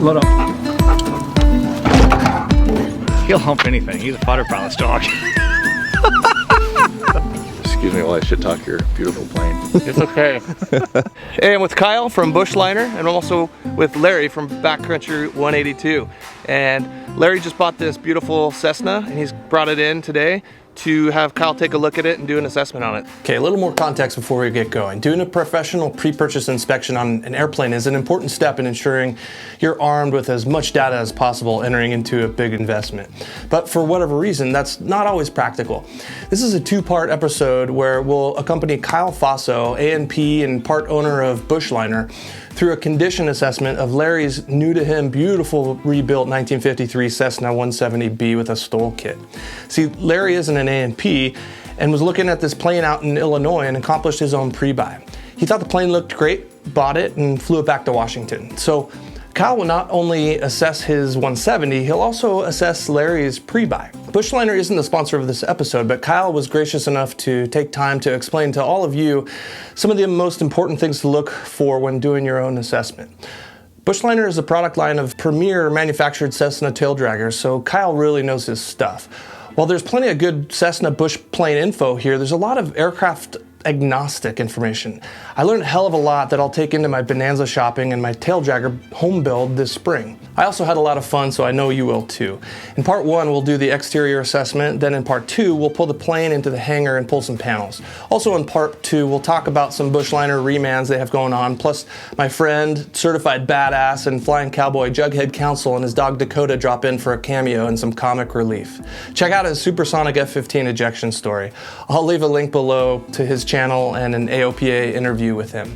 Load up. He'll hump anything. He's a fighter pilot's dog. Excuse me while I shit talk your beautiful plane. It's okay. Hey, I'm with Kyle from Bushliner, and I'm also with Larry from Backcountry 182. And Larry just bought this beautiful Cessna, and he's brought it in today to have Kyle take a look at it and do an assessment on it. Okay, a little more context before we get going. Doing a professional pre-purchase inspection on an airplane is an important step in ensuring you're armed with as much data as possible entering into a big investment. But for whatever reason, that's not always practical. This is a two-part episode where we'll accompany Kyle Fosso, A&P and part owner of Bushliner, through a condition assessment of Larry's new-to-him beautiful rebuilt 1953 Cessna 170B with a STOL kit. See, Larry isn't an A&P and was looking at this plane out in Illinois and accomplished his own pre-buy. He thought the plane looked great, bought it, and flew it back to Washington. So Kyle will not only assess his 170, he'll also assess Larry's pre-buy. Bushliner isn't the sponsor of this episode, but Kyle was gracious enough to take time to explain to all of you some of the most important things to look for when doing your own assessment. Bushliner is a product line of premier manufactured Cessna tail draggers, so Kyle really knows his stuff. While there's plenty of good Cessna bush plane info here, there's a lot of aircraft agnostic information. I learned a hell of a lot that I'll take into my Bonanza shopping and my tail dragger home build this spring. I also had a lot of fun, so I know you will too. In part one, we'll do the exterior assessment. Then in part two, we'll pull the plane into the hangar and pull some panels. Also in part two, we'll talk about some Bushliner remans they have going on, plus my friend, certified badass and flying cowboy Jughead Counsell and his dog Dakota drop in for a cameo and some comic relief. Check out his Supersonic F-15 Ejection story. I'll leave a link below to his channel and an AOPA interview with him.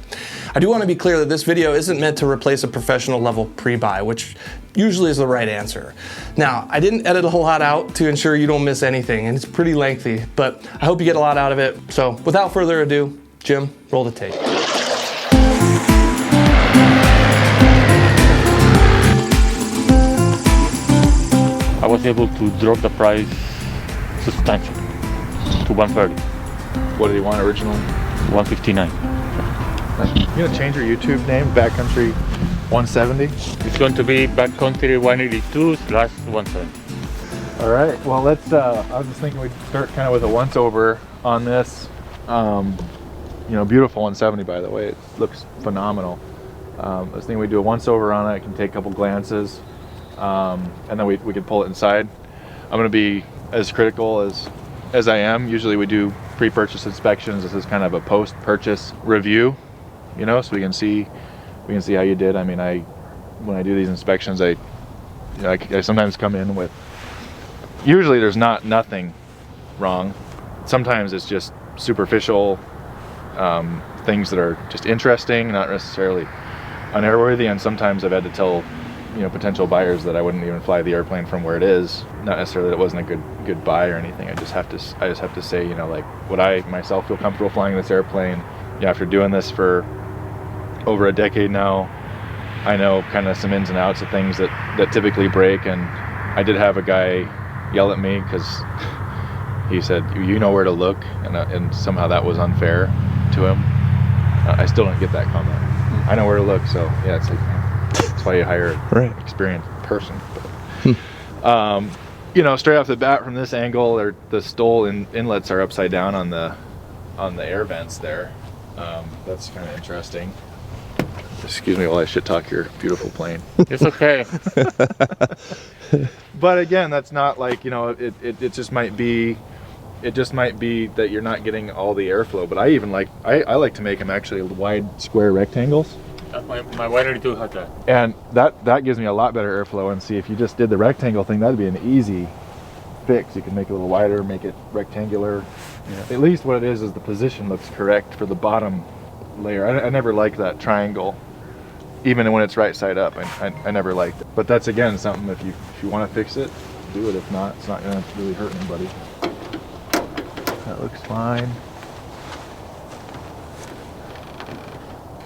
I do want to be clear that this video isn't meant to replace a professional level pre-buy, which usually is the right answer. Now, I didn't edit a whole lot out to ensure you don't miss anything, and it's pretty lengthy, but I hope you get a lot out of it. So without further ado, Jim, roll the tape. I was able to drop the price substantially to 130. What did he want originally? 159. You gonna change your YouTube name, Backcountry 170? It's going to be Backcountry 182/170. All right. Well, let's. I was just thinking we'd start kind of with a once-over on this. You know, beautiful 170, by the way. It looks phenomenal. I was thinking we'd do a once-over on it. I can take a couple glances, and then we could pull it inside. I'm gonna be as critical as I am. Usually we do pre-purchase inspections. This is kind of a post-purchase review, you know, so we can see how you did. I mean, when I do these inspections, I sometimes come in with, usually there's nothing wrong. Sometimes it's just superficial things that are just interesting, not necessarily unairworthy, and sometimes I've had to tell, you know, potential buyers that I wouldn't even fly the airplane from where it is. Not necessarily that it wasn't a good buy or anything. I just have to say, you know, like, would I myself feel comfortable flying this airplane? Yeah, after doing this for over a decade now, I know kind of some ins and outs of things that typically break. And I did have a guy yell at me because he said, "You know where to look," and somehow that was unfair to him. I still don't get that comment. I know where to look, so yeah, it's like, that's why you hire an experienced person. But, you know, straight off the bat from this angle, the STOL inlets are upside down on the air vents there. That's kind of interesting. Excuse me while I shit talk your beautiful plane. It's okay. But again, that's not like, you know, it just might be that you're not getting all the airflow. But I like to make them actually wide square rectangles. My 182 has that. And that gives me a lot better airflow. And see, if you just did the rectangle thing, that'd be an easy fix. You can make it a little wider, make it rectangular. Yeah. At least what it is the position looks correct for the bottom layer. I never liked that triangle, even when it's right side up. I never liked it. But that's, again, something, if you want to fix it, do it. If not, it's not going to really hurt anybody. That looks fine.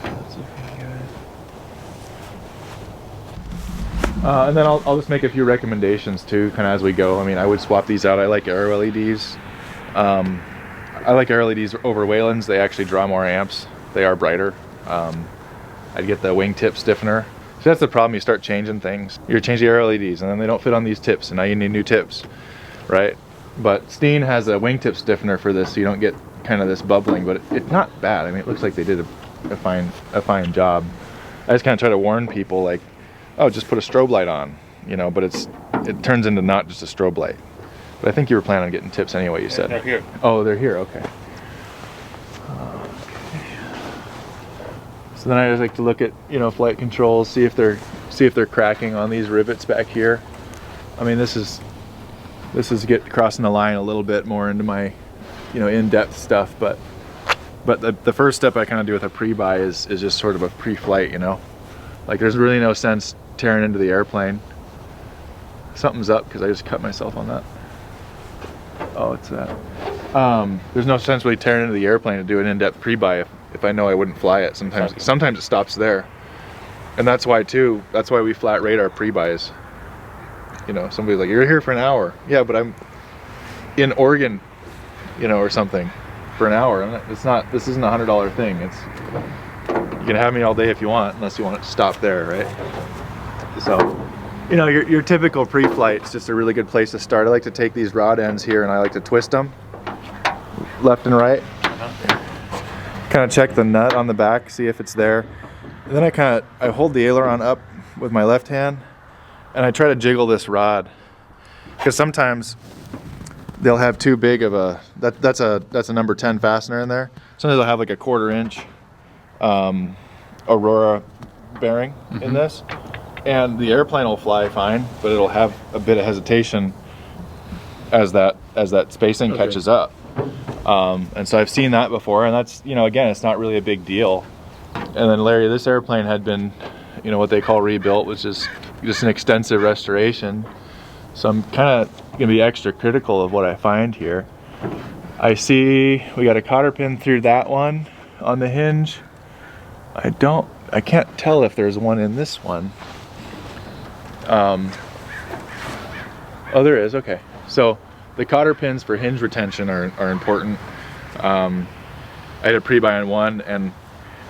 That's looking good. And then I'll just make a few recommendations too, kind of as we go. I mean, I would swap these out. I like aero LEDs. I like aero LEDs over Waylands. They actually draw more amps. They are brighter. I'd get the wingtip stiffener. So that's the problem. You start changing things. You're changing your LEDs, and then they don't fit on these tips, and now you need new tips, right? But Steen has a wingtip stiffener for this, so you don't get kind of this bubbling. But it's not bad. I mean, it looks like they did a fine job. I just kind of try to warn people, like, oh, just put a strobe light on, you know. But it turns into not just a strobe light. But I think you were planning on getting tips anyway. You said They're here. Oh, they're here. Okay. So then I just like to look at, you know, flight controls, see if they're cracking on these rivets back here. I mean, this is crossing the line a little bit more into my, you know, in-depth stuff, but the first step I kind of do with a pre-buy is just sort of a pre-flight, you know. Like, there's really no sense tearing into the airplane. Something's up because I just cut myself on that. Oh, it's that. There's no sense really tearing into the airplane to do an in-depth pre-buy if I know I wouldn't fly it. Sometimes it stops there, and that's why we flat rate our pre-buys. You know, somebody's like, you're here for an hour. Yeah, but I'm in Oregon, you know, or something for an hour. And this isn't $100 thing. You can have me all day if you want, unless you want it to stop there, right? So, you know, your typical pre-flight's just a really good place to start. I like to take these rod ends here and I like to twist them left and right. Kind of check the nut on the back, see if it's there. And then I hold the aileron up with my left hand and I try to jiggle this rod, because sometimes they'll have too big of a, that's a number 10 fastener in there. Sometimes they'll have like a 1/4 inch Aurora bearing in this, and the airplane will fly fine, but it'll have a bit of hesitation as that spacing catches up. And so I've seen that before, and that's, you know, again, it's not really a big deal. And then Larry, this airplane had been, you know, what they call rebuilt, which is just an extensive restoration. So I'm kind of gonna be extra critical of what I find here. I see we got a cotter pin through that one on the hinge. I can't tell if there's one in this one. Oh, there is. Okay. So the cotter pins for hinge retention are important. I had a pre-buy on one, and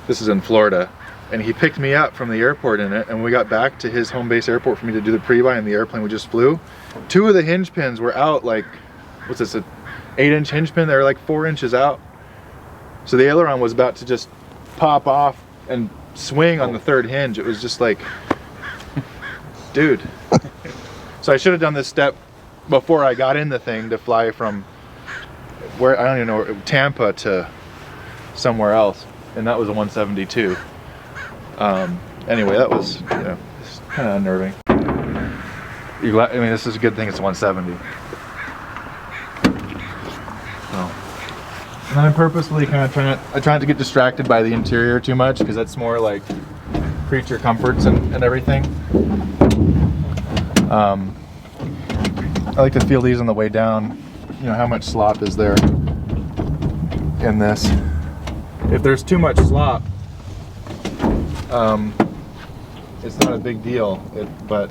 this is in Florida, and he picked me up from the airport in it, and when we got back to his home base airport for me to do the pre-buy in the airplane we just flew, 2 of the hinge pins were out, like, what's this, an 8-inch hinge pin? They were like 4 inches out. So the aileron was about to just pop off and swing on the 3rd hinge. It was just like, dude. So I should have done this step before I got in the thing to fly from where, I don't even know, Tampa to somewhere else, and that was a 172. Anyway, that was, you know, kind of unnerving. I mean, this is a good thing it's a 170. So, and I'm purposefully kind of I try not to get distracted by the interior too much, because that's more like creature comforts and everything. I like to feel these on the way down, you know, how much slop is there in this. If there's too much slop, it's not a big deal, but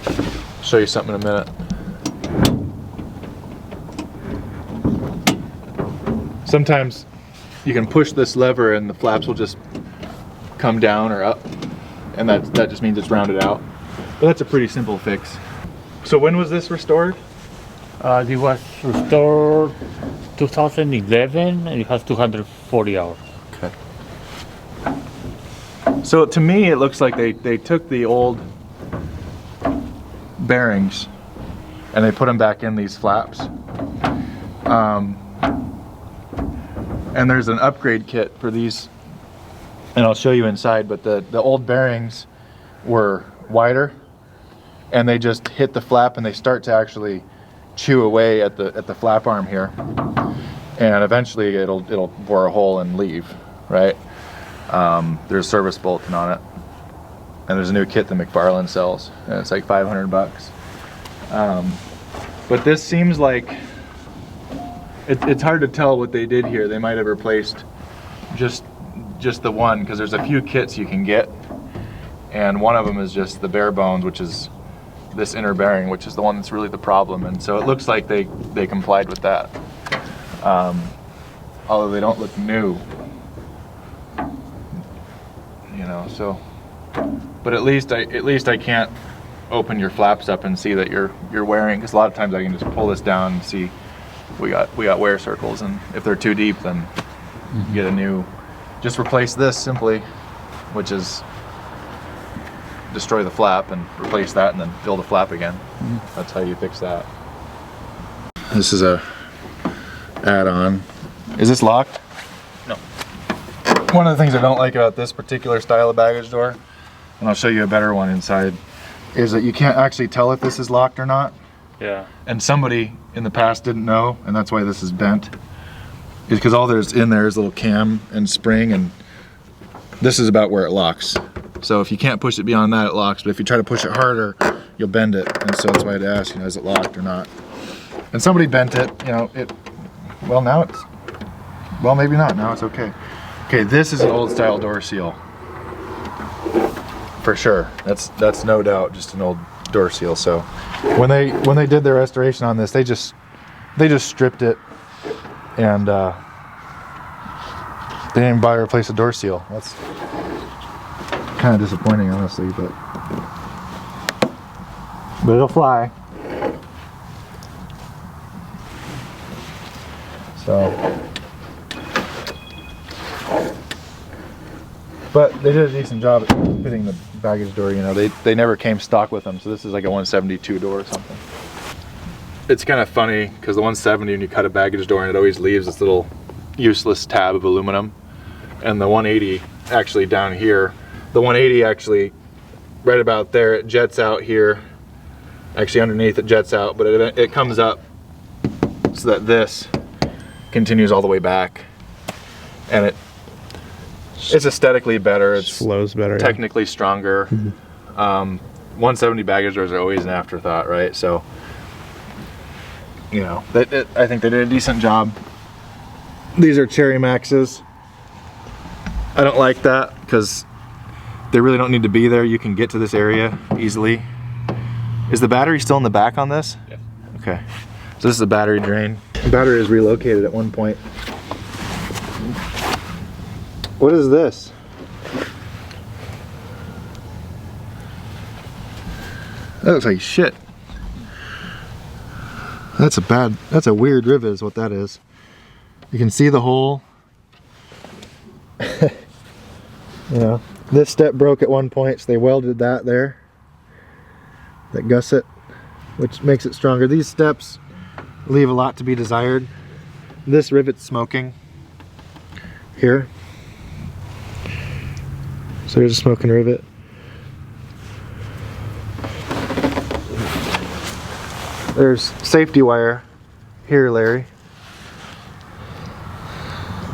I'll show you something in a minute. Sometimes you can push this lever and the flaps will just come down or up, and that just means it's rounded out. But that's a pretty simple fix. So when was this restored? It was restored 2011 and it has 240 hours. Okay. So to me it looks like they took the old bearings and they put them back in these flaps. And there's an upgrade kit for these, and I'll show you inside, but the old bearings were wider, and they just hit the flap and they start to actually chew away at the flap arm here, and eventually it'll bore a hole and leave, right? There's a service bulletin on it, and there's a new kit that McFarlane sells, and it's like $500. But this seems like it's hard to tell what they did here. They might have replaced just the one, because there's a few kits you can get, and one of them is just the bare bones, which is this inner bearing, which is the one that's really the problem. And so it looks like they complied with that, although they don't look new, you know. So but at least I can't open your flaps up and see that you're wearing, because a lot of times I can just pull this down and see we got wear circles, and if they're too deep, then you get a new, just replace this simply, which is destroy the flap and replace that and then fill the flap again. That's how you fix that. This is a add-on. Is this locked? No. One of the things I don't like about this particular style of baggage door, and I'll show you a better one inside, is that you can't actually tell if this is locked or not. Yeah. And somebody in the past didn't know, and that's why this is bent. Is because all there's in there is a little cam and spring, and this is about where it locks. So if you can't push it beyond that, it locks, but if you try to push it harder, you'll bend it. And so that's why I had to ask, is it locked or not? And somebody bent it, well now it's, well maybe not, now it's okay. Okay, this is an old style door seal. For sure, that's no doubt just an old door seal. So when they did their restoration on this, they just stripped it, and they didn't even buy or replace a door seal. That's kind of disappointing, honestly, but it'll fly. So, but they did a decent job at fitting the baggage door. They never came stock with them, so this is like a 172 door or something. It's kind of funny because the 170, when you cut a baggage door, and it always leaves this little useless tab of aluminum, and the 180 actually down here, the 180 actually right about there, it jets out here. Actually underneath it jets out, but it comes up so that this continues all the way back, and it's aesthetically better. It flows better. Technically stronger. 170 baggage doors are always an afterthought, right? So, I think they did a decent job. These are Cherry Maxes. I don't like that because they really don't need to be there. You can get to this area easily. Is the battery still in the back on this? Yeah. Okay. So this is a battery drain. The battery is relocated at one point. What is this? That looks like shit. That's a weird rivet is what that is. You can see the hole. This step broke at one point, so they welded that there. That gusset, which makes it stronger. These steps leave a lot to be desired. This rivet's smoking here. So here's a smoking rivet. There's safety wire here, Larry.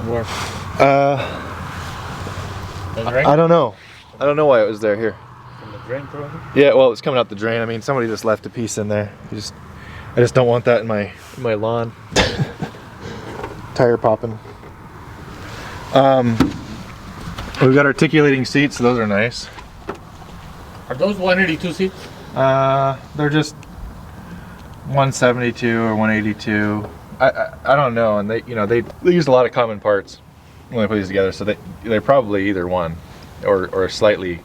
Where? I don't know. I don't know why it was there. Here. From the drain, probably? Yeah, well, it's coming out the drain. I mean, somebody just left a piece in there. I just don't want that in my lawn. Tire popping. We've got articulating seats, so those are nice. Are those 182 seats? They're just 172 or 182. I don't know, and they use a lot of common parts when they put these together, so they're probably either one or slightly,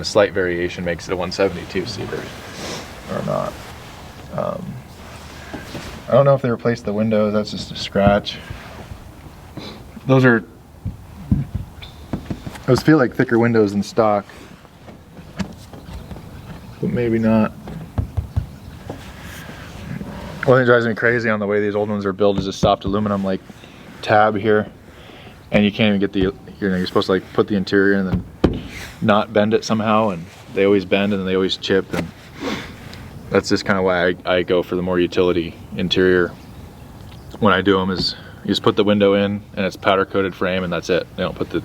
slight variation makes it a 172 seater or not. I don't know if they replaced the windows. That's just a scratch. Those feel like thicker windows than stock, but maybe not. One thing that drives me crazy on the way these old ones are built is a soft aluminum like tab here, and you can't even get you're supposed to like put the interior and then not bend it somehow, and they always bend and then they always chip, and that's just kind of why I go for the more utility interior when I do them. Is you just put the window in and it's powder coated frame and that's it. They don't put the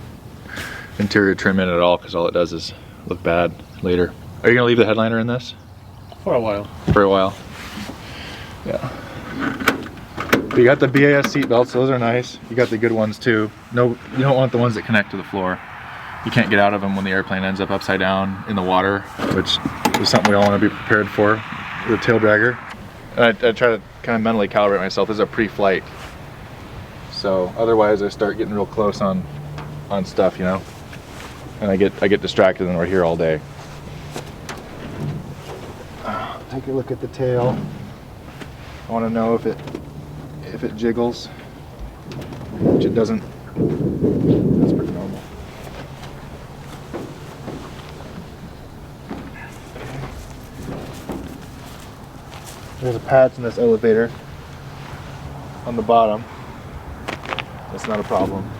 interior trim in at all because all it does is look bad later. Are you gonna leave the headliner in this? For a while. For a while. Yeah. You got the BAS seat belts, those are nice. You got the good ones too. No, you don't want the ones that connect to the floor. You can't get out of them when the airplane ends up upside down in the water, which is something we all want to be prepared for, the tail dragger. And I try to kind of mentally calibrate myself. This is a pre-flight. So otherwise I start getting real close on stuff, and I get distracted and we're here all day. Take a look at the tail. I want to know if it jiggles, which it doesn't. That's pretty normal. There's a patch in this elevator on the bottom. That's not a problem.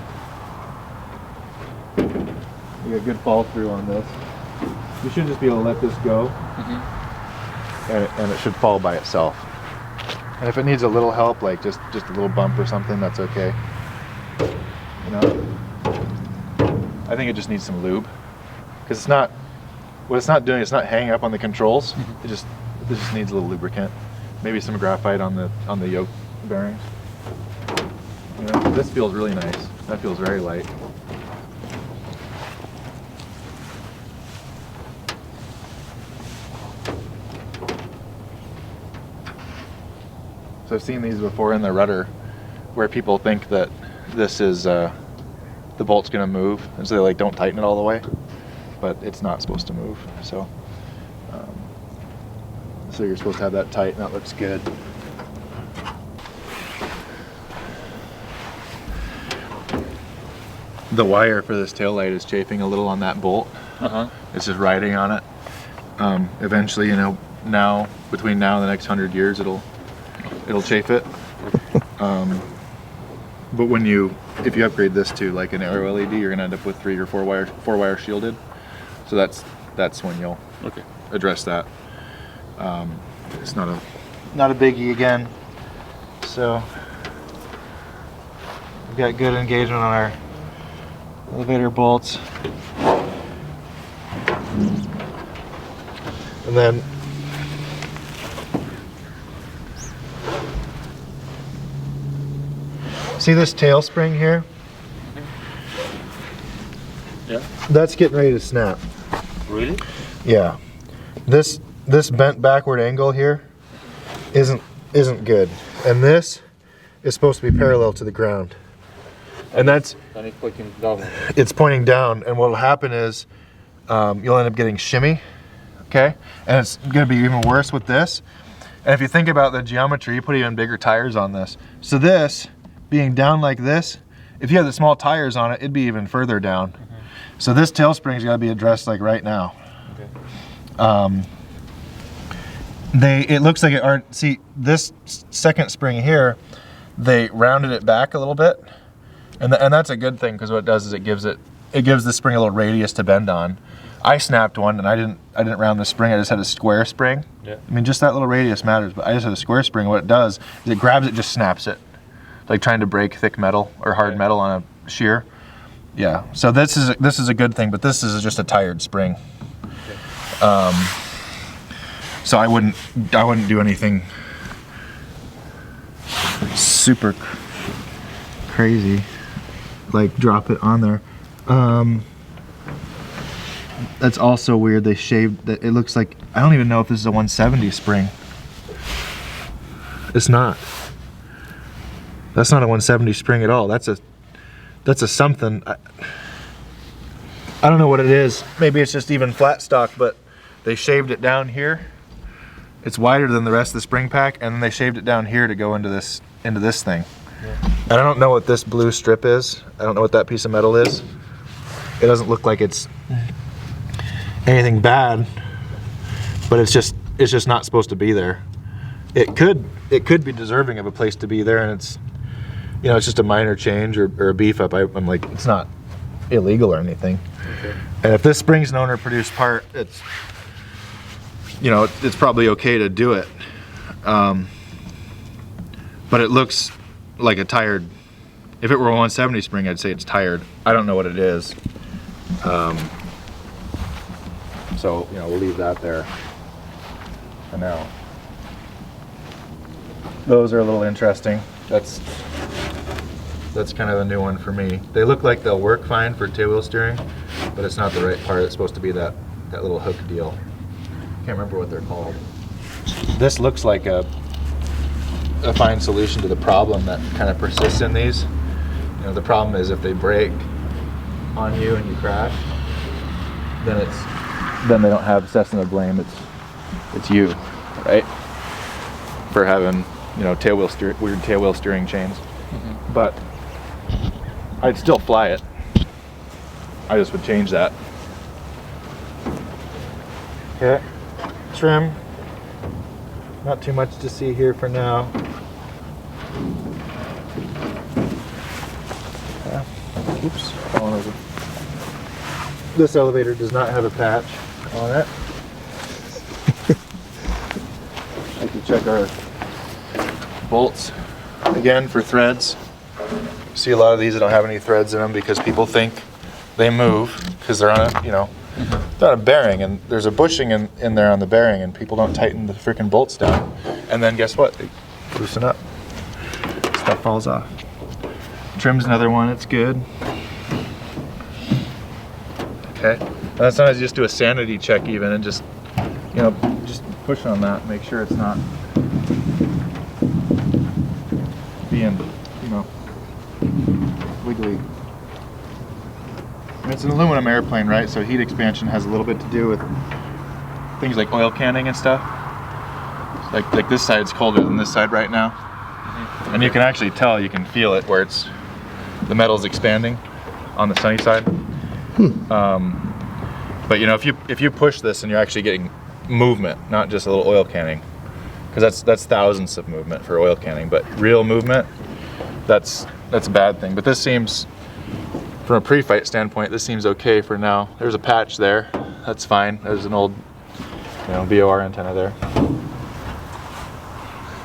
You got good fall through on this. You should just be able to let this go, and it should fall by itself. And if it needs a little help, like just a little bump or something, that's okay. You know, I think it just needs some lube, because it's not. What it's not doing, it's not hanging up on the controls. It just needs a little lubricant. Maybe some graphite on the yoke bearings. You know, this feels really nice. That feels very light. So I've seen these before in the rudder, where people think that this is the bolt's gonna move, and so they like don't tighten it all the way, but it's not supposed to move. So you're supposed to have that tight, and that looks good. The wire for this taillight is chafing a little on that bolt. It's just riding on it. Eventually, you know, between now and the next 100 years, it'll chafe it. But if you upgrade this to like an aero LED, you're gonna end up with 3 or 4 wire shielded. So that's when you'll address that. It's not a biggie again. So we've got good engagement on our elevator bolts. And then see this tail spring here? Yeah. That's getting ready to snap. Really? Yeah. This bent backward angle here isn't good. And this is supposed to be parallel to the ground. And it's pointing down. It's pointing down, and what'll happen is you'll end up getting shimmy, okay? And it's gonna be even worse with this. And if you think about the geometry, you put even bigger tires on this. So this, being down like this, if you had the small tires on it, it'd be even further down. So this tail spring's gotta be addressed like right now. It looks like see this second spring here, they rounded it back a little bit. And that's a good thing, because what it does is it gives the spring a little radius to bend on. I snapped one, and I didn't round the spring. I just had a square spring. Yeah. I mean, just that little radius matters, but I just had a square spring. What it does is it grabs it, just snaps it, like trying to break thick metal or hard metal on a shear. Yeah. So this is a good thing, but this is just a tired spring. So I wouldn't do anything super crazy, like drop it on there. That's also weird. They shaved that. It looks like, I don't even know if this is a 170 spring. It's not. That's not a 170 spring at all. That's a something. I don't know what it is. Maybe it's just even flat stock, but they shaved it down here. It's wider than the rest of the spring pack, and then they shaved it down here to go into this thing. Yeah. And I don't know what this blue strip is. I don't know what that piece of metal is. It doesn't look like it's anything bad, but it's just not supposed to be there. It could be deserving of a place to be there, and it's just a minor change or a beef up. I'm like, it's not illegal or anything. Okay. And if this spring's an owner produced part, it's probably okay to do it. But it looks like a tired. If it were a 170 spring, I'd say it's tired. I don't know what it is. So we'll leave that there for now. Those are a little interesting. That's kind of a new one for me. They look like they'll work fine for tailwheel steering, but it's not the right part. It's supposed to be that little hook deal. Can't remember what they're called. This looks like a fine solution to the problem that kind of persists in these. The problem is if they break on you and you crash, then they don't have Cessna to blame. It's you, right? For having, you know, weird tailwheel steering chains. But I'd still fly it. I just would change that. Okay, trim. Not too much to see here for now. Oops. Falling over. This elevator does not have a patch on it. I can check our bolts again for threads. See a lot of these that don't have any threads in them because people think they move because they're on a, you know, they're on a bearing, and there's a bushing in there on the bearing, and people don't tighten the freaking bolts down, and then guess what? They loosen up. Stuff falls off. Trim's another one. It's good. Okay. And then sometimes you just do a sanity check even, and just, you know, just push on that, make sure it's not being, you know, wiggly. And it's an aluminum airplane, right? So heat expansion has a little bit to do with things like oil canning and stuff. Like this side's colder than this side right now. And you can actually tell, you can feel it where it's, the metal's expanding on the sunny side. But you know, if you push this and you're actually getting movement, not just a little oil canning, because that's thousands of movement for oil canning, but real movement, that's a bad thing. But this seems, from a pre-fight standpoint, this seems okay for now. There's a patch there, that's fine. There's an old, you know, VOR antenna there.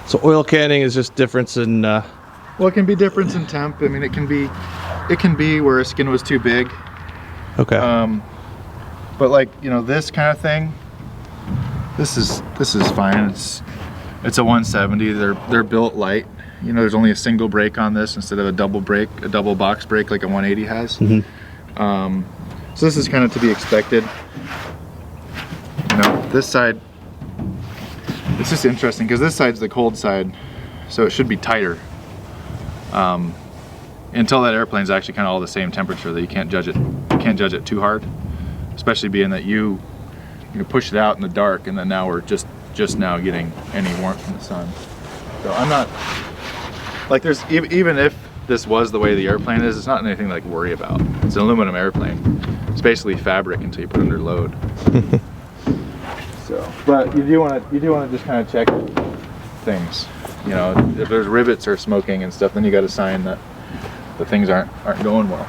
So oil canning is just difference in. Well, it can be difference in temp. I mean, it can be where a skin was too big. Okay. But like, you know, this kind of thing, this is fine. It's a 170. They're built light. You know, there's only a single brake on this instead of a double box brake like a 180 has. So this is kind of to be expected. You know, this side, it's just interesting because this side's the cold side, so it should be tighter. Until that airplane's actually kind of all the same temperature, that you can't judge it too hard, especially being that you push it out in the dark, and then now we're just now getting any warmth from the sun. So I'm not like, there's even if this was the way the airplane is, it's not anything to like worry about. It's an aluminum airplane. It's basically fabric until you put it under load. So, but you do want to just kind of check things. You know, if there's rivets or smoking and stuff, then you got a sign that the things aren't going well.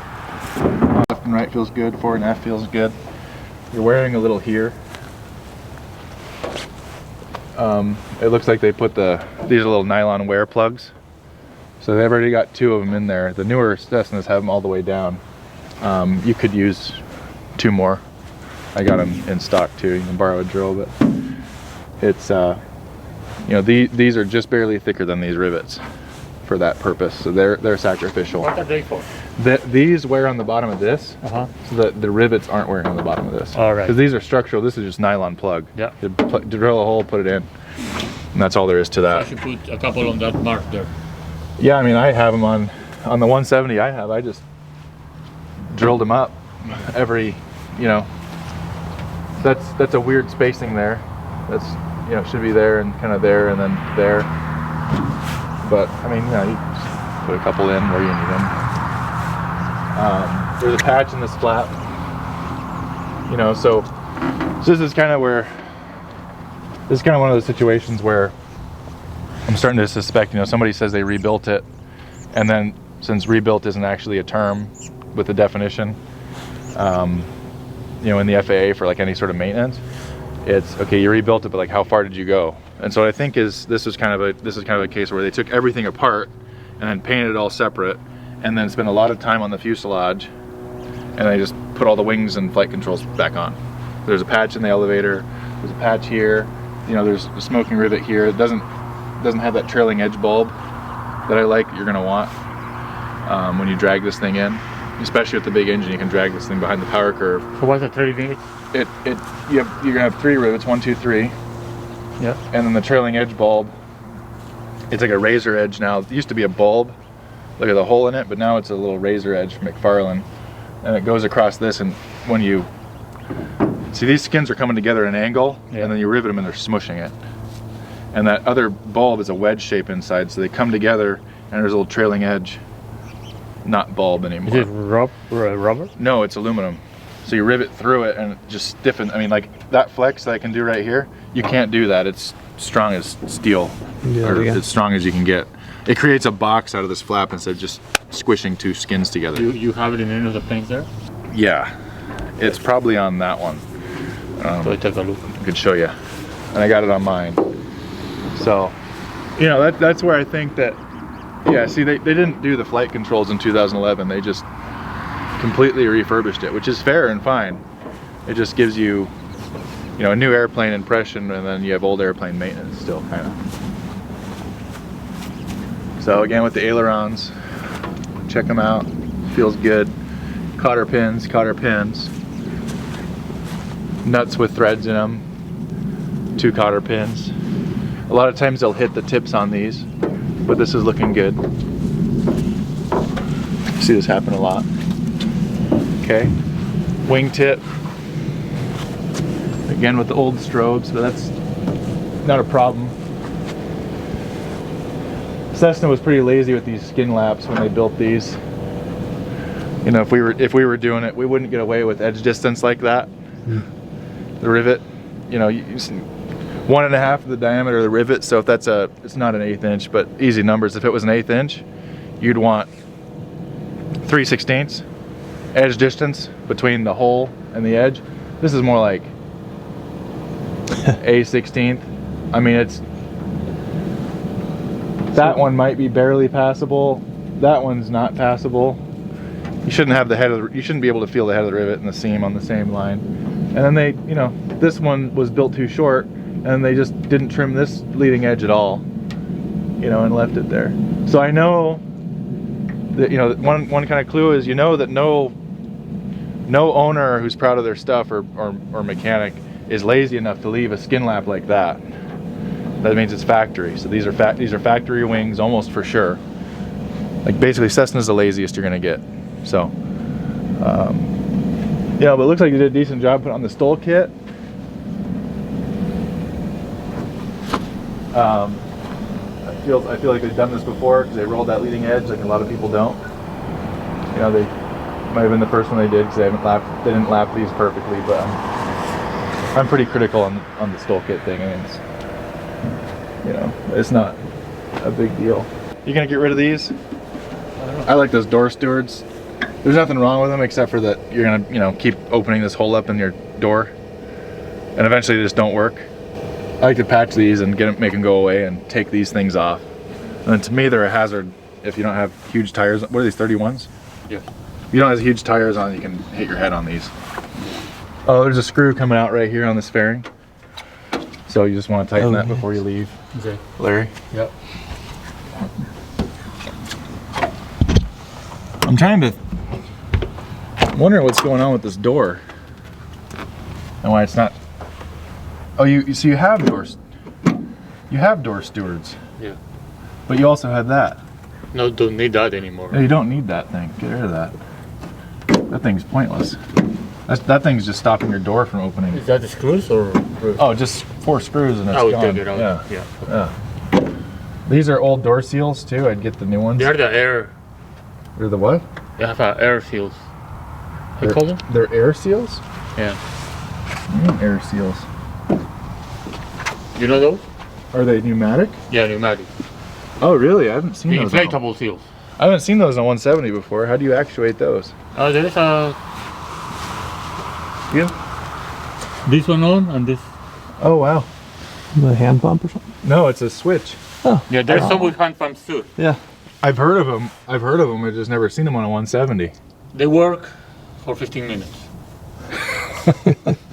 Left and right feels good. Forward and aft feels good. You're wearing a little here. It looks like they put these are little nylon wear plugs. So they've already got 2 of them in there. The newer Cessnas have them all the way down. You could use 2 more. I got them in stock too. You can borrow a drill, but it's you know, these are just barely thicker than these rivets for that purpose. So they're sacrificial. What are they for? These wear on the bottom of this, so that the rivets aren't wearing on the bottom of this. All right. Because these are structural. This is just nylon plug. Yeah. You drill a hole, put it in, and that's all there is to I that. should put a couple on that mark there. Yeah, I mean, I have them on the 170. I just drilled them up every, you know. That's a weird spacing there. That's, you know, should be there and kind of there and then there. But I mean, you know, you just put a couple in where you need them. There's a patch in this flap. You know, so this is kind of where, this is kind of one of those situations where I'm starting to suspect, you know, somebody says they rebuilt it, and then since rebuilt isn't actually a term with the definition, you know, in the FAA for like any sort of maintenance, it's okay, you rebuilt it, but like how far did you go? And so what I think is this is kind of a case where they took everything apart and then painted it all separate, and then spent a lot of time on the fuselage, and they just put all the wings and flight controls back on. There's a patch in the elevator, there's a patch here, you know, there's a smoking rivet here. It doesn't have that trailing edge bulb that I like, you're gonna want when you drag this thing in. Especially with the big engine, you can drag this thing behind the power curve. So what's the 3 rivets? You're gonna have 3 rivets, 1, 2, 3. Yeah. And then the trailing edge bulb, it's like a razor edge now. It used to be a bulb, look at the hole in it, but now it's a little razor edge from McFarlane. And it goes across this, and when you See, these skins are coming together at an angle, Yeah. and then you rivet them and they're smushing it. And that other bulb is a wedge shape inside, so they come together and there's a little trailing edge. Not bulb anymore. Is it rubber? No, it's aluminum. So you rivet through it and it just stiffens. I mean, like that flex that I can do right here, you can't do that. It's strong as steel, or as strong as you can get. It creates a box out of this flap instead of just squishing two skins together. You have it in any of the planes there? Yeah, it's probably on that one. So I take a look. I could show you. And I got it on mine. So, you know, that's where I think that, yeah, see, they didn't do the flight controls in 2011. They just completely refurbished it, which is fair and fine. It just gives you, you know, a new airplane impression, and then you have old airplane maintenance still, kind of. So again, with the ailerons, check them out. Feels good. Cotter pins. Nuts with threads in them. 2 cotter pins. A lot of times they'll hit the tips on these, but this is looking good. See this happen a lot. Okay, wingtip. Again with the old strobes, but that's not a problem. Cessna was pretty lazy with these skin laps when they built these. You know, if we were doing it, we wouldn't get away with edge distance like that. The rivet, you know, 1.5 of the diameter of the rivet. So if that's it's not an 1/8 inch, but easy numbers. If it was an 1/8 inch, you'd want 3/16 edge distance between the hole and the edge. This is more like A/16. I mean, that one might be barely passable. That one's not passable. You shouldn't have you shouldn't be able to feel the head of the rivet and the seam on the same line. And then they, you know, this one was built too short, and they just didn't trim this leading edge at all, you know, and left it there. So I know that, you know, one kind of clue is, you know, that no owner who's proud of their stuff or mechanic is lazy enough to leave a skin lap like that. That means it's factory. So these are factory wings almost for sure. Like basically Cessna's the laziest you're gonna get. So yeah, but it looks like you did a decent job putting on the STOL kit. I feel like they've done this before because they rolled that leading edge like a lot of people don't. You know, they might have been the first one they did because they didn't lap these perfectly, but I'm pretty critical on the STOL kit thing. I mean, you know, it's not a big deal. You gonna get rid of these? I like those door stewards. There's nothing wrong with them except for that you're gonna, you know, keep opening this hole up in your door, and eventually they just don't work. I like to patch these and make them go away and take these things off. And to me, they're a hazard if you don't have huge tires. What are these, 31s? Yeah. If you don't have huge tires on, you can hit your head on these. Oh, there's a screw coming out right here on this fairing. So you just want to tighten that before you leave. Okay. Larry? Yep. I'm wondering what's going on with this door and why it's not. Oh, so you have doors. You have door stewards. Yeah. But you also had that. No, don't need that anymore. No, you don't need that thing. Get rid of that. That thing's pointless. That thing's just stopping your door from opening. Is that the screws or? Oh, just 4 screws and it's I would gone. take it out. Yeah. Yeah. These are old door seals too. I'd get the new ones. They are the air. They're the what? They have air seals. You call them? They're air seals? Yeah. What do you mean air seals? You know those? Are they pneumatic? Yeah, pneumatic. Oh, really? I haven't seen The those. inflatable seals. I haven't seen those on 170 before. How do you actuate those? There is a. Yeah. This one on and this. Oh, wow. The hand pump or something? No, it's a switch. Yeah, there's some with hand pumps too. Yeah. I've heard of them. I've just never seen them on a 170. They work for 15 minutes.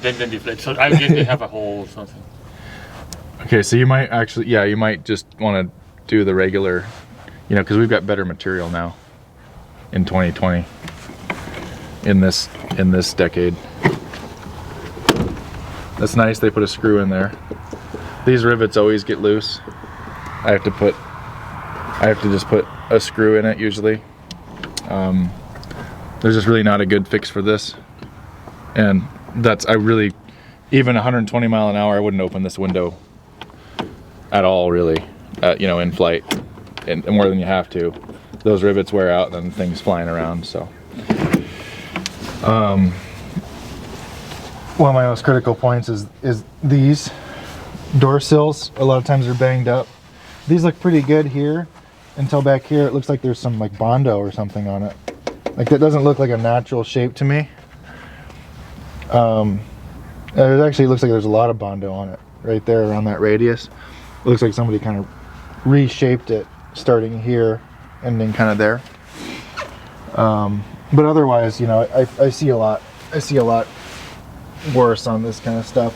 then deflate. So I guess they have a hole or something. Okay, so you might actually, yeah, you might just want to do the regular, you know, because we've got better material now in 2020 in this decade. That's nice. They put a screw in there. These rivets always get loose. I have to just put a screw in it usually. There's just really not a good fix for this, and I really even 120 mile an hour, I wouldn't open this window at all, really, you know, in flight, and more than you have to. Those rivets wear out, then things flying around, so. One of my most critical points is these door sills. A lot of times they're banged up. These look pretty good here until back here it looks like there's some like Bondo or something on it. Like that doesn't look like a natural shape to me. It actually looks like there's a lot of Bondo on it right there around that radius. It looks like somebody kind of reshaped it starting here, ending kind of there. But otherwise, you know, I see a lot worse on this kind of stuff.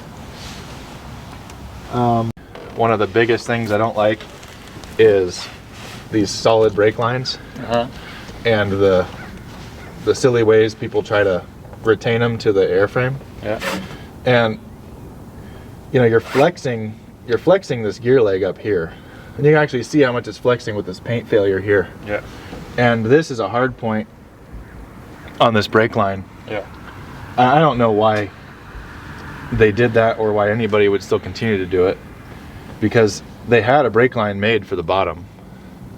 One of the biggest things I don't like is these solid brake lines, and the silly ways people try to retain them to the airframe. Yeah. And you know, you're flexing this gear leg up here, and you can actually see how much it's flexing with this paint failure here. Yeah. And this is a hard point on this brake line. Yeah. I don't know why they did that or why anybody would still continue to do it, because they had a brake line made for the bottom.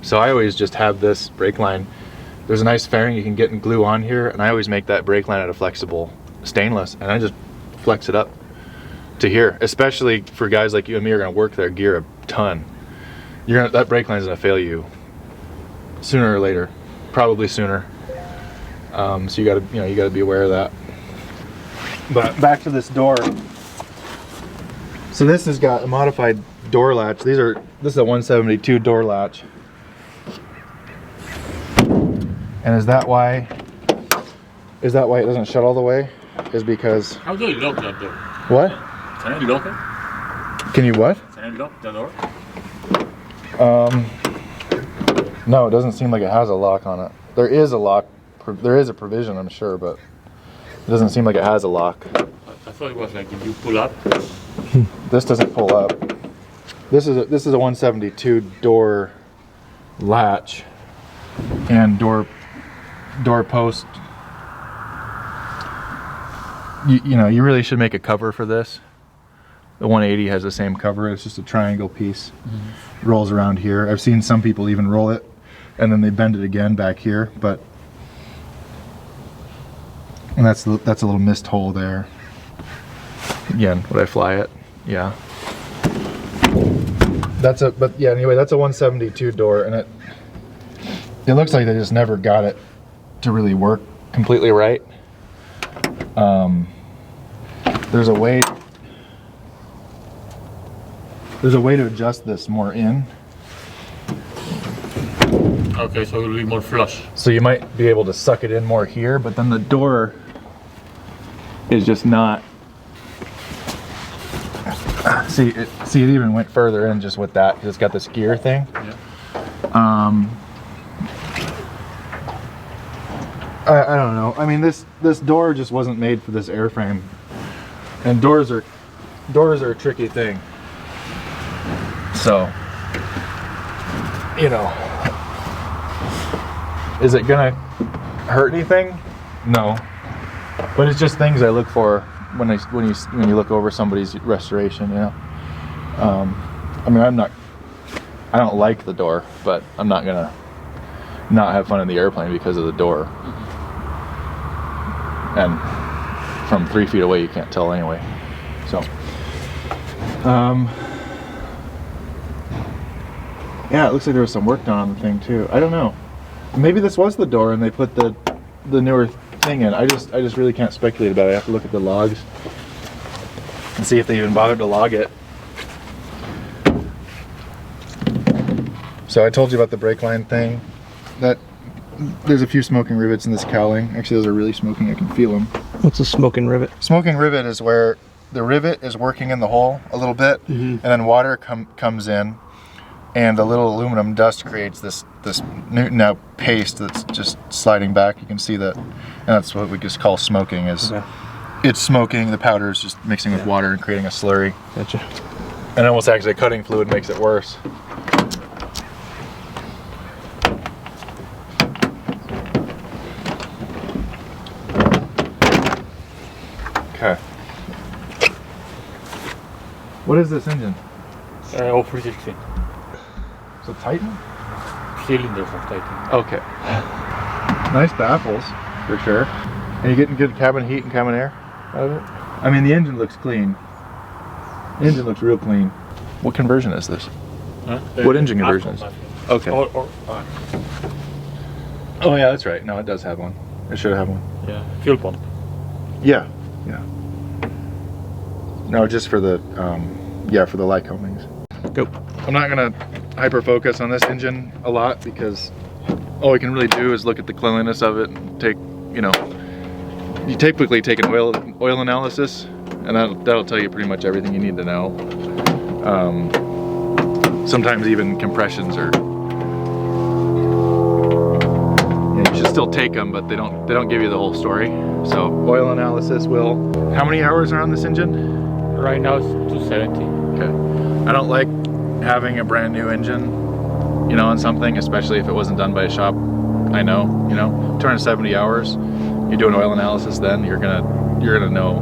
So I always just have this brake line. There's a nice fairing you can get and glue on here, and I always make that brake line out of flexible stainless, and I just flex it up to here, especially for guys like you and me who are going to work their gear a ton. That brake line is going to fail you sooner or later, probably sooner. So you got to be aware of that. But back to this door. So this has got a modified door latch. This is a 172 door latch. And is that why it doesn't shut all the way? Is because How do you lock that door? what? Can I lock it? Can you what? Can I lock the door? No, it doesn't seem like it has a lock on it. There is a lock. There is a provision, I'm sure, but it doesn't seem like it has a lock. I thought it was like if you pull up. This doesn't pull up. This is a 172 door latch and door post. You know, you really should make a cover for this. The 180 has the same cover. It's just a triangle piece. It rolls around here. I've seen some people even roll it and then they bend it again back here, but and that's a little missed hole there. Again, would I fly it? Yeah. Anyway, that's a 172 door, and it looks like they just never got it to really work completely right. There's a way to adjust this more in. Okay, so it'll be more flush. So you might be able to suck it in more here, but then the door is just not. See, it even went further in just with that, because it's got this gear thing. Yeah. I don't know. I mean, this door just wasn't made for this airframe, and doors are a tricky thing. So, you know, is it gonna hurt anything? No, but it's just things I look for when you look over somebody's restoration. You know, I mean, I don't like the door, but I'm not gonna not have fun in the airplane because of the door. And from 3 feet away, you can't tell anyway. So, yeah, it looks like there was some work done on the thing too. I don't know. Maybe this was the door and they put the newer thing in. I just really can't speculate about it. I have to look at the logs and see if they even bothered to log it. So I told you about the brake line thing. There's a few smoking rivets in this cowling. Actually, those are really smoking. I can feel them. What's a smoking rivet? Smoking rivet is where the rivet is working in the hole a little bit, and then water comes in, and the little aluminum dust creates this Newton out paste that's just sliding back. You can see that, and that's what we just call smoking. It's smoking. The powder is just mixing with water and creating a slurry. Gotcha. And almost actually cutting fluid makes it worse. Okay. What is this engine? All 316 So Titan? cylinders of Titan. Okay. Nice baffles, for sure. And you getting good cabin heat and cabin air out of it? I mean, the engine looks clean. The engine looks real clean. What conversion is this? Huh? What engine conversion is it? Okay. Or Oh yeah, that's right. No, it does have one. It should have one. yeah, fuel pump. Yeah, yeah. No, just for the, yeah, for the Lycomings. Go. I'm not gonna hyper focus on this engine a lot because all we can really do is look at the cleanliness of it and take, you know, you typically take an oil analysis, and that'll tell you pretty much everything you need to know. Sometimes even compressions are, you should still take them, but they don't give you the whole story. So oil analysis will. How many hours are on this engine? Right now it's 270. Okay. I don't like having a brand new engine, you know, on something, especially if it wasn't done by a shop. I know, you know, 270 hours. You do an oil analysis, then you're gonna know,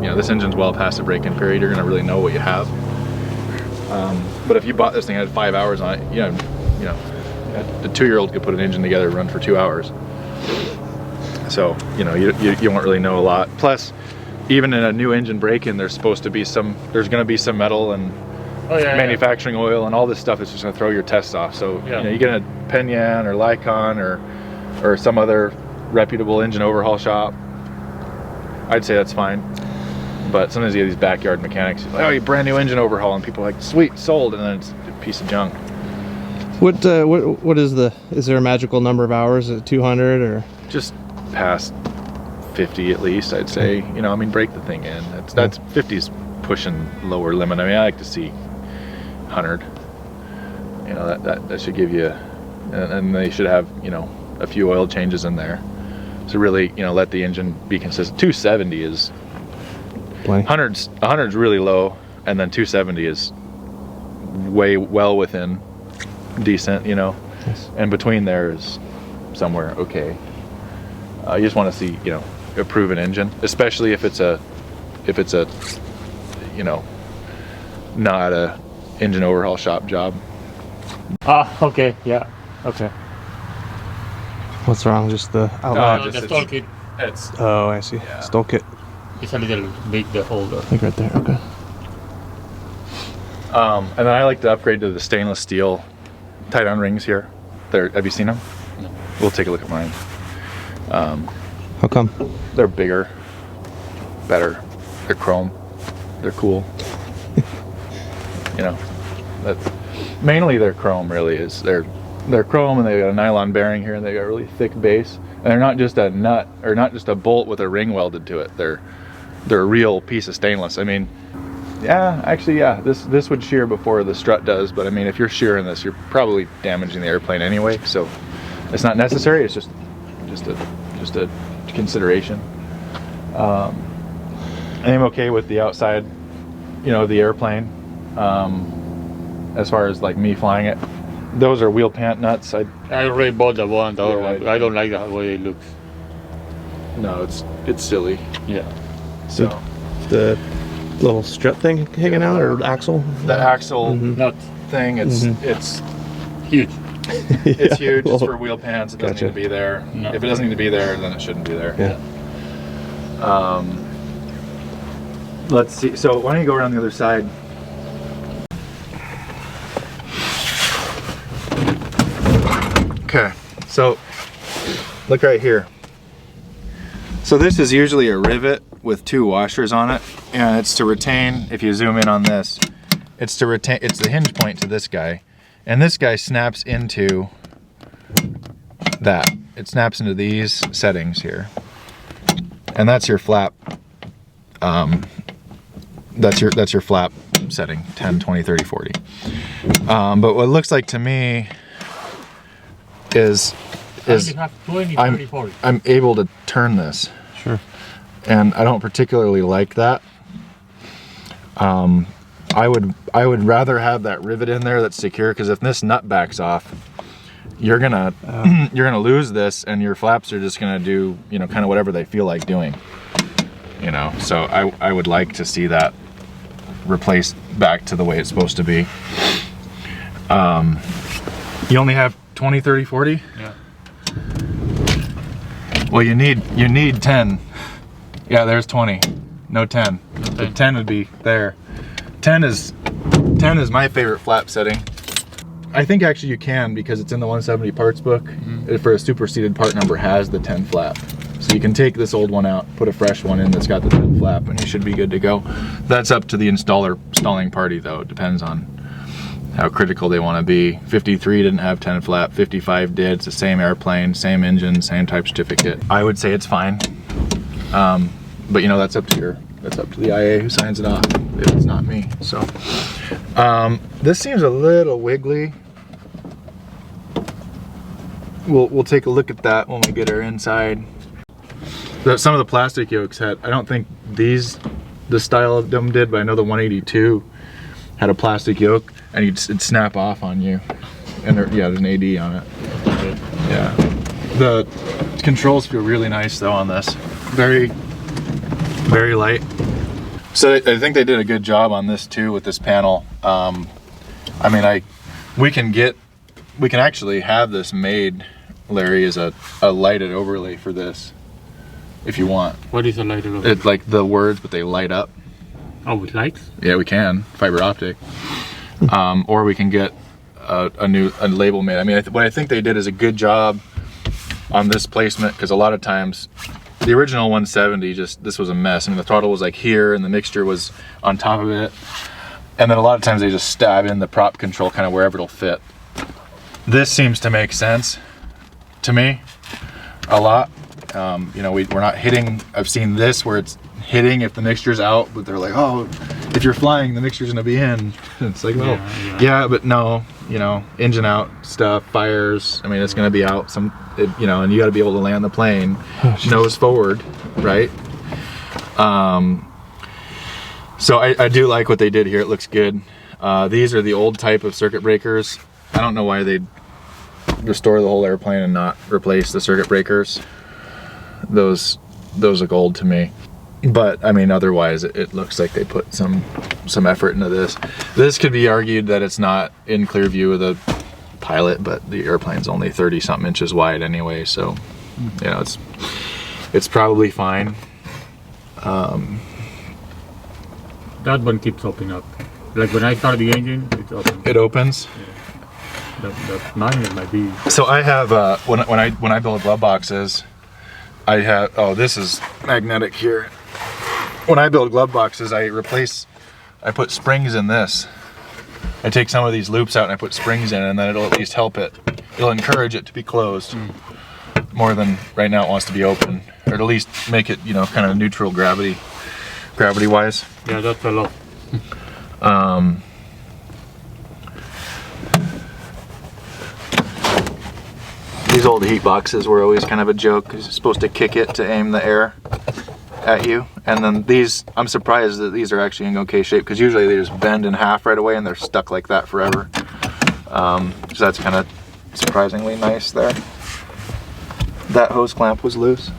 you know, this engine's well past the break-in period. You're gonna really know what you have. But if you bought this thing and had 5 hours on it, you know, a 2-year-old could put an engine together and run for 2 hours. So, you know, you won't really know a lot. Plus, even in a new engine break-in, there's going to be some metal and manufacturing oil and all this stuff that's just going to throw your tests off. So, you know, you get a Penyan or Lycon or some other reputable engine overhaul shop, I'd say that's fine. But sometimes you get these backyard mechanics, like, oh, you brand new engine overhaul, and people are like, sweet, sold, and then it's a piece of junk. What is there a magical number of hours? Is it 200 or? Just past 50 at least, I'd say. You know, I mean, break the thing in. That's 50's pushing lower limit. I mean, I like to see 100. You know, that should give you, and they should have, you know, a few oil changes in there. So really, you know, let the engine be consistent. 270 is, 100's really low, and then 270 is well within decent, you know. Yes. And between there is somewhere okay. You just want to see, you know, a proven engine, especially if it's a, you know, not a engine overhaul shop job. Okay, yeah, okay. What's wrong? Just the outline? The STOL kit It's, Oh, I see. Yeah. STOL kit. is a little big, the holder. Like right there. Okay. and then I like to upgrade to the stainless steel tie-down rings here. Have you seen them? No. We'll take a look at mine. How come? They're bigger, better. They're chrome. They're cool. You know, mainly they're chrome. Really is they're chrome, and they got a nylon bearing here, and they got a really thick base. And they're not just a nut or not just a bolt with a ring welded to it. They're a real piece of stainless. I mean, yeah, actually, yeah, this would shear before the strut does. But I mean, if you're shearing this, you're probably damaging the airplane anyway. So it's not necessary. It's just a consideration. I'm okay with the outside, you know, of the airplane. As far as like me flying it, those are wheel pant nuts. I already bought the other Yeah, one. I don't like the way it looks. No, it's silly. Yeah. So The little strut thing hanging out, or axle? the axle Not thing, it's huge. it's huge. It's for wheel pants. It doesn't Gotcha. need to be there. No. If it doesn't need to be there, then it shouldn't be there. Yeah. Let's see. So why don't you go around the other side? Okay. So look right here. So this is usually a rivet with 2 washers on it, and it's to retain, if you zoom in on this, it's to retain, it's the hinge point to this guy, and this guy snaps into that. It snaps into these settings here, and that's your flap. That's your flap setting, 10, 20, 30, 40. But what it looks like to me is You have 20, 30, 40. I'm able to turn this. Sure. And I don't particularly like that. I would rather have that rivet in there that's secure, because if this nut backs off, you're gonna lose this, and your flaps are just gonna do, you know, kind of whatever they feel like doing. You know, so I would like to see that replaced back to the way it's supposed to be. You only have 20, 30, 40? Yeah. Well, you need 10. Yeah, there's 20. No 10. The 10 would be there. 10 is my favorite flap setting. I think actually you can, because it's in the 170 parts book. For a superseded part number has the 10 flap. So you can take this old one out, put a fresh one in that's got the 10 flap, and you should be good to go. That's up to the installing party though. It depends on how critical they want to be. 53 didn't have 10 flap, 55 did. It's the same airplane, same engine, same type certificate. I would say it's fine. But you know, that's up to the IA who signs it off, if it's not me. So this seems a little wiggly. We'll take a look at that when we get her inside. Some of the plastic yokes had, I don't think the style of them did, but I know the 182 had a plastic yoke and it'd snap off on you. And yeah, there's an AD on it. Yeah. The controls feel really nice though on this. Very, very light. So I think they did a good job on this too with this panel. I mean, we can actually have this made, Larry, as a lighted overlay for this, if you want. What is a lighted overlay? It's like the words, but they light up. Oh, with lights? Yeah, we can, fiber optic. Or we can get a label made. I mean, what I think they did is a good job on this placement, because a lot of times the original 170, this was a mess. I mean, the throttle was like here and the mixture was on top of it. And then a lot of times they just stab in the prop control kind of wherever it'll fit. This seems to make sense to me a lot. You know, we're not hitting, I've seen this where it's hitting if the mixture's out, but they're like, oh, if you're flying, the mixture's gonna be in. It's like, well, yeah, but no, you know, engine out stuff, fires, I mean, it's gonna be out, you know, and you gotta be able to land the plane, nose forward, right? So I do like what they did here, it looks good. These are the old type of circuit breakers. I don't know why they'd restore the whole airplane and not replace the circuit breakers. Those look old to me. But I mean, otherwise it looks like they put some effort into this. This could be argued that it's not in clear view of the pilot, but the airplane's only 30 something inches wide anyway, so you know, it's probably fine. That one keeps opening up. Like when I start the engine, it's open. It opens. Yeah. That mine might be. So I have when I build glove boxes, I have, oh, this is magnetic here. When I build glove boxes, I put springs in this. I take some of these loops out and I put springs in, and then it'll at least help it. It'll encourage it to be closed more than right now it wants to be open, or at least make it, you know, kind of neutral gravity wise. Yeah, that's a lot. These old heat boxes were always kind of a joke, because you're supposed to kick it to aim the air at you. And then these, I'm surprised that these are actually in okay shape, because usually they just bend in half right away and they're stuck like that forever. So that's kind of surprisingly nice there. That hose clamp was loose.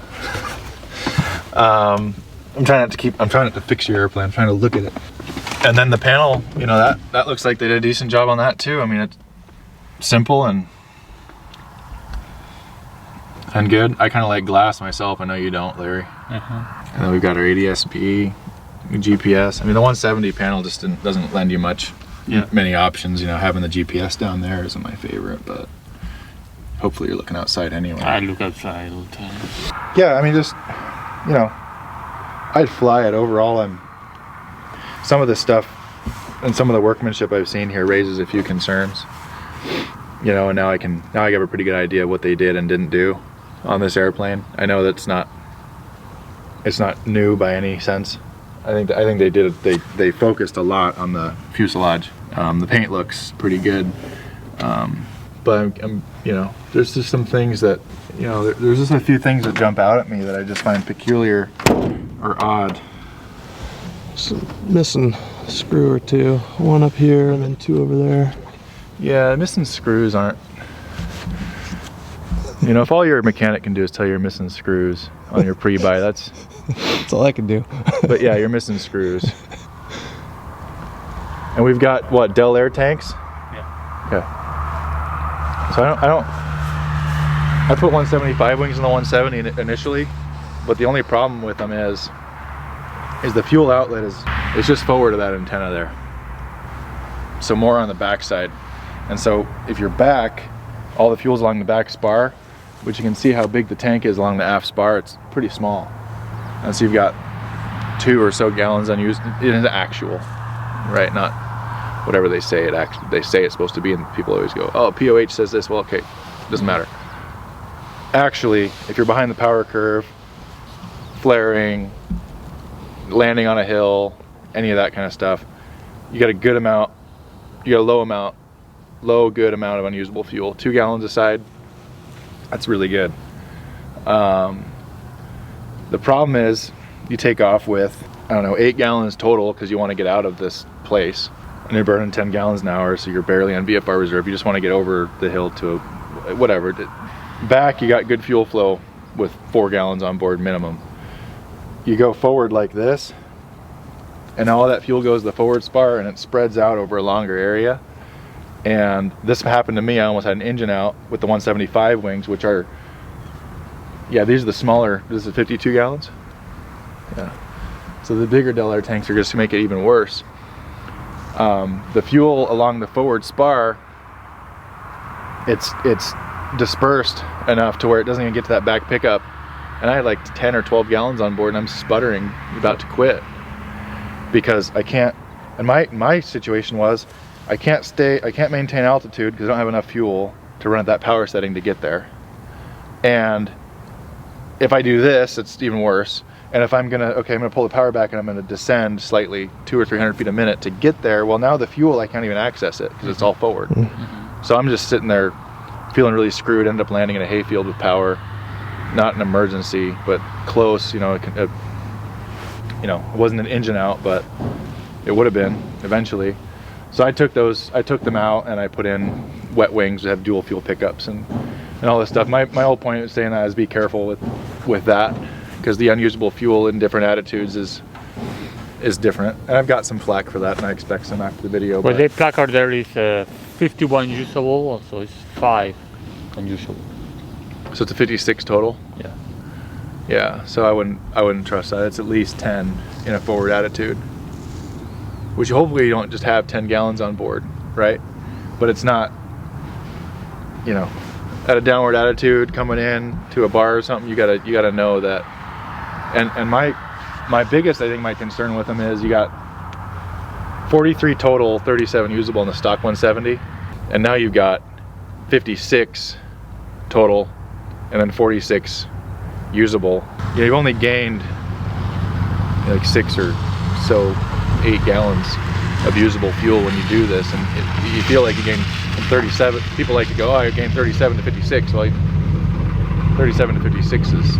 I'm trying not to fix your airplane, I'm trying to look at it. And then the panel, you know, that looks like they did a decent job on that too. I mean, it's simple and good. I kind of like glass myself. I know you don't, Larry. And then we've got our ADS-B, GPS. I mean, the 170 panel just doesn't lend you many options. You know, having the GPS down there isn't my favorite, but hopefully you're looking outside anyway. I look outside all the time. Yeah, I mean, just, you know, I'd fly it overall. Some of the stuff and some of the workmanship I've seen here raises a few concerns. You know, and now I have a pretty good idea of what they did and didn't do on this airplane. I know that's it's not new by any sense. I think they focused a lot on the fuselage. The paint looks pretty good, but I'm you know, there's just some things that, you know, there's just a few things that jump out at me that I just find peculiar or odd. Some missing screw or two, one up here and then two over there. Yeah, missing screws aren't, you know, if all your mechanic can do is tell you you're missing screws on your pre-buy, that's all I can do. But yeah, you're missing screws. And we've got what, Del Air tanks? Yeah. Okay. So I put 175 wings in the 170 initially, but the only problem with them is the fuel outlet is just forward of that antenna there. So more on the back side. And so if you're back, all the fuel's along the back spar, but you can see how big the tank is along the aft spar. It's pretty small. And so you've got 2 or so gallons unused in the actual, right? Not whatever they say they say it's supposed to be, and people always go, oh, POH says this. Well, okay, doesn't matter. Actually, if you're behind the power curve, flaring, landing on a hill, any of that kind of stuff, you got a good amount, you got a good amount of unusable fuel. 2 gallons aside, that's really good. The problem is you take off with, I don't know, 8 gallons total because you want to get out of this place, and you're burning 10 gallons an hour, so you're barely on VFR reserve. You just want to get over the hill to whatever. Back, you got good fuel flow with 4 gallons on board minimum. You go forward like this, and all that fuel goes to the forward spar, and it spreads out over a longer area. And this happened to me. I almost had an engine out with the 175 wings, which are, yeah, these are the smaller. This is 52 gallons. Yeah. So the bigger Del Air tanks are just to make it even worse. The fuel along the forward spar, it's dispersed enough to where it doesn't even get to that back pickup. And I had like 10 or 12 gallons on board, and I'm sputtering, about to quit, because I can't. And my situation was, I can't maintain altitude because I don't have enough fuel to run at that power setting to get there. And if I do this, it's even worse. And if I'm gonna pull the power back and I'm gonna descend slightly 200 or 300 feet a minute to get there, well, now the fuel, I can't even access it because it's all forward. Mm-hmm. So I'm just sitting there feeling really screwed, ended up landing in a hayfield with power. Not an emergency, but close. It wasn't an engine out, but it would have been eventually. So I took them out, and I put in wet wings that have dual fuel pickups and all this stuff. My whole point of saying that is be careful with that, because the unusable fuel in different attitudes is different. And I've got some flack for that, and I expect some after the video. Well, the placard there is 51 usable, so it's 5 unusable. So it's a 56 total? Yeah. Yeah, so I wouldn't trust that. It's at least 10 in a forward attitude, which hopefully you don't just have 10 gallons on board, right? But it's not, at a downward attitude coming in to a bar or something, you gotta know that. And my biggest, I think, my concern with them is you got 43 total, 37 usable in the stock 170, and now you've got 56 total, and then 46 usable. You've only gained like 6 or so 8 gallons of usable fuel when you do this, and you feel like you gain from 37. People like to go, oh, I gained 37 to 56. Well, 37 to 56 is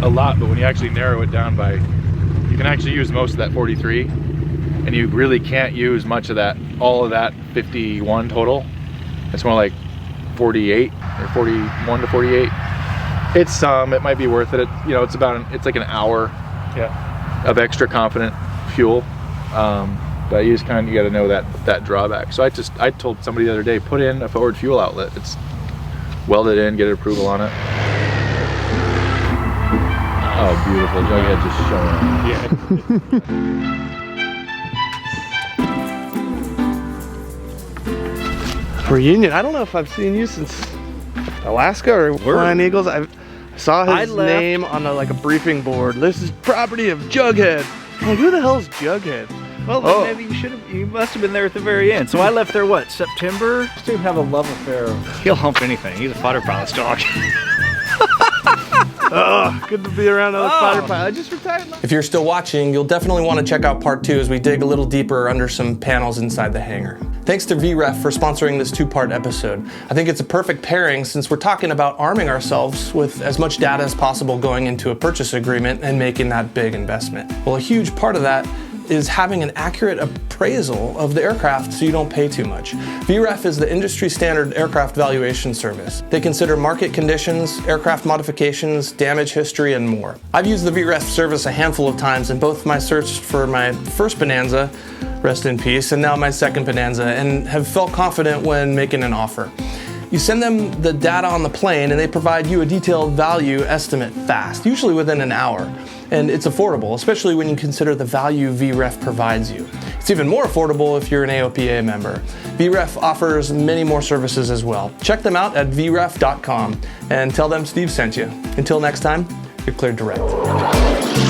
a lot, but when you actually narrow it down by, you can actually use most of that 43, and you really can't use much of that, all of that 51 total. It's more like 48 or 41 to 48. It's it might be worth it. It's like an hour of extra confident fuel, but you got to know that drawback. So I told somebody the other day, put in a forward fuel outlet. It's welded in, get approval on it. Oh, beautiful! Jughead just showing up. Yeah. Reunion. I don't know if I've seen you since Alaska or Flying Eagles. I saw his name on a briefing board. This is property of Jughead. I'm like, who the hell is Jughead? Well, maybe you must have been there at the very end. So I left there, what, September? Just to have a love affair. He'll hump anything. He's a fighter pilot's dog. Oh, good to be around another fighter pilot. I just retired. If you're still watching, you'll definitely want to check out part 2 as we dig a little deeper under some panels inside the hangar. Thanks to VREF for sponsoring this 2-part episode. I think it's a perfect pairing since we're talking about arming ourselves with as much data as possible going into a purchase agreement and making that big investment. Well, a huge part of that is having an accurate appraisal of the aircraft so you don't pay too much. VREF is the industry standard aircraft valuation service. They consider market conditions, aircraft modifications, damage history, and more. I've used the VREF service a handful of times in both my search for my first Bonanza rest in peace, and now my second Bonanza, and have felt confident when making an offer. You send them the data on the plane and they provide you a detailed value estimate fast, usually within an hour. And it's affordable, especially when you consider the value VREF provides you. It's even more affordable if you're an AOPA member. VREF offers many more services as well. Check them out at vref.com and tell them Steve sent you. Until next time, you're cleared direct.